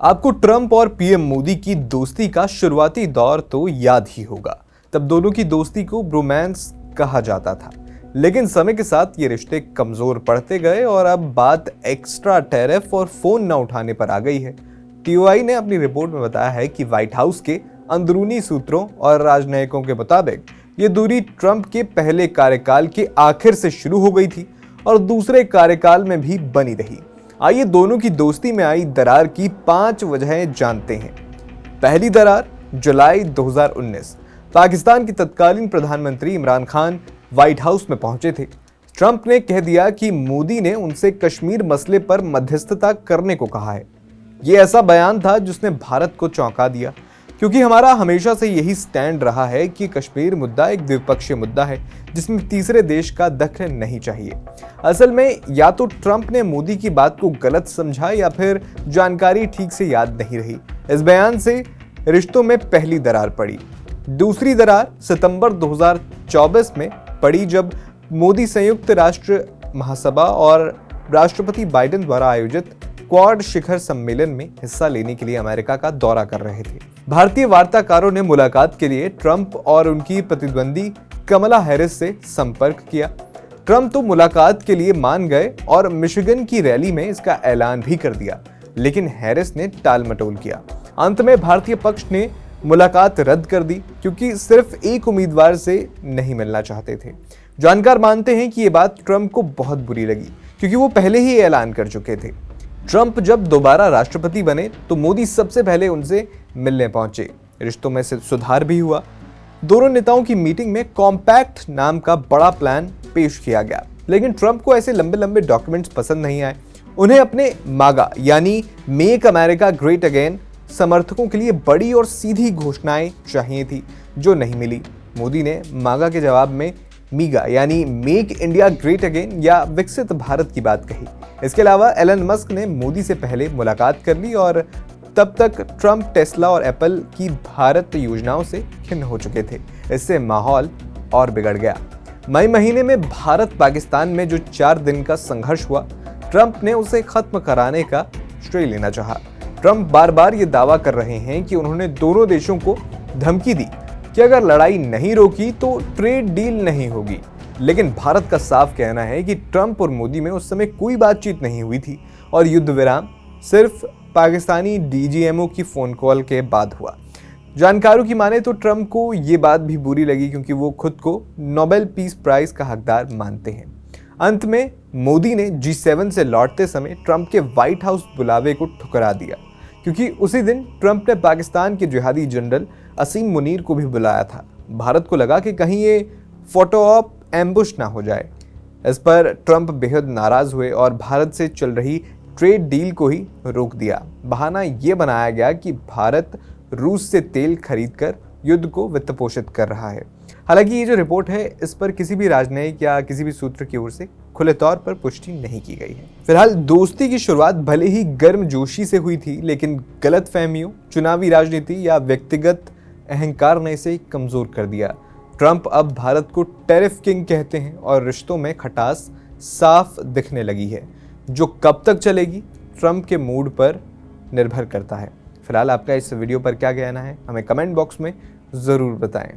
आपको ट्रंप और पीएम मोदी की दोस्ती का शुरुआती दौर तो याद ही होगा। तब दोनों की दोस्ती को ब्रोमांस कहा जाता था, लेकिन समय के साथ ये रिश्ते कमजोर पड़ते गए और अब बात एक्स्ट्रा टैरिफ और फोन न उठाने पर आ गई है। टीओआई ने अपनी रिपोर्ट में बताया है कि व्हाइट हाउस के अंदरूनी सूत्रों और राजनयिकों के मुताबिक ये दूरी ट्रंप के पहले कार्यकाल के आखिर से शुरू हो गई थी और दूसरे कार्यकाल में भी बनी रही। आइए दोनों की दोस्ती में आई दरार की 5 वजहें जानते हैं। पहली दरार जुलाई 2019। पाकिस्तान के तत्कालीन प्रधानमंत्री इमरान खान व्हाइट हाउस में पहुंचे थे। ट्रंप ने कह दिया कि मोदी ने उनसे कश्मीर मसले पर मध्यस्थता करने को कहा है। यह ऐसा बयान था जिसने भारत को चौंका दिया, क्योंकि हमारा हमेशा से यही स्टैंड रहा है कि कश्मीर मुद्दा एक द्विपक्षीय मुद्दा है जिसमें तीसरे देश का दखल नहीं चाहिए। असल में या तो ट्रंप ने मोदी की बात को गलत समझा या फिर जानकारी ठीक से याद नहीं रही। इस बयान से रिश्तों में पहली दरार पड़ी। दूसरी दरार सितंबर 2024 में पड़ी, जब मोदी संयुक्त राष्ट्र महासभा और राष्ट्रपति बाइडेन द्वारा आयोजित क्वाड शिखर सम्मेलन में हिस्सा लेने के लिए अमेरिका का दौरा कर रहे थे। भारतीय वार्ताकारों ने मुलाकात के लिए ट्रंप और उनकी प्रतिद्वंदी कमला हैरिस से संपर्क किया। ट्रंप तो मुलाकात के लिए मान गए और मिशिगन की रैली में इसका ऐलान भी कर दिया, लेकिन हैरिस ने टाल मटोल किया। अंत में भारतीय पक्ष ने मुलाकात रद्द कर दी, क्योंकि सिर्फ एक उम्मीदवार से नहीं मिलना चाहते थे। जानकार मानते हैं कि ये बात ट्रंप को बहुत बुरी लगी, क्योंकि वो पहले ही ऐलान कर चुके थे। ट्रंप जब दोबारा राष्ट्रपति बने तो मोदी सबसे पहले उनसे मिलने पहुंचे। रिश्तों में सुधार भी हुआ। दोनों नेताओं की मीटिंग में कॉम्पैक्ट नाम का बड़ा प्लान पेश किया गया, लेकिन ट्रंप को ऐसे लंबे लंबे डॉक्यूमेंट्स पसंद नहीं आए। उन्हें अपने मागा यानी मेक अमेरिका ग्रेट अगेन समर्थकों के लिए बड़ी और सीधी घोषणाएं चाहिए थी, जो नहीं मिली। मोदी ने मागा के जवाब में मीगा यानी मेक इंडिया ग्रेट अगेन या विकसित भारत की बात कही। इसके अलावा एलन मस्क ने मोदी से पहले मुलाकात कर ली और तब तक ट्रंप टेस्ला और एप्पल की भारत योजनाओं से खिन्न हो चुके थे। इससे माहौल और बिगड़ गया। मई महीने में भारत पाकिस्तान में जो 4 दिन का संघर्ष हुआ, ट्रंप ने उसे खत्म कराने का श्रेय लेना चाहा। ट्रंप बार बार ये दावा कर रहे हैं कि उन्होंने दोनों देशों को धमकी दी कि अगर लड़ाई नहीं रोकी तो ट्रेड डील नहीं होगी, लेकिन भारत का साफ कहना है कि ट्रंप और मोदी में उस समय कोई बातचीत नहीं हुई थी और युद्ध विराम सिर्फ पाकिस्तानी डीजीएमओ की फोन कॉल के बाद हुआ। जानकारों की माने तो ट्रंप को ये बात भी बुरी लगी, क्योंकि वो खुद को नोबेल पीस प्राइज का हकदार मानते हैं। अंत में मोदी ने G7 से लौटते समय ट्रंप के व्हाइट हाउस बुलावे को ठुकरा दिया, क्योंकि उसी दिन ट्रंप ने पाकिस्तान के जिहादी जनरल असीम मुनीर को भी बुलाया था। भारत को लगा कि कहीं ये फोटो ऑप एम्बुश ना हो जाए। इस पर ट्रंप बेहद नाराज हुए और भारत से चल रही ट्रेड डील को ही रोक दिया। बहाना ये बनाया गया कि भारत रूस से तेल खरीदकर युद्ध को वित्त पोषित कर रहा है। हालांकि ये जो रिपोर्ट है, इस पर किसी भी राजनयिक या किसी भी सूत्र की ओर से खुले तौर पर पुष्टि नहीं की गई है। फिलहाल दोस्ती की शुरुआत भले ही गर्मजोशी से हुई थी, लेकिन गलतफहमियों, चुनावी राजनीति या व्यक्तिगत अहंकार ने इसे कमजोर कर दिया। ट्रंप अब भारत को टैरिफ किंग कहते हैं और रिश्तों में खटास साफ दिखने लगी है। जो कब तक चलेगी, ट्रंप के मूड पर निर्भर करता है। फिलहाल आपका इस वीडियो पर क्या कहना है, हमें कमेंट बॉक्स में ज़रूर बताएं।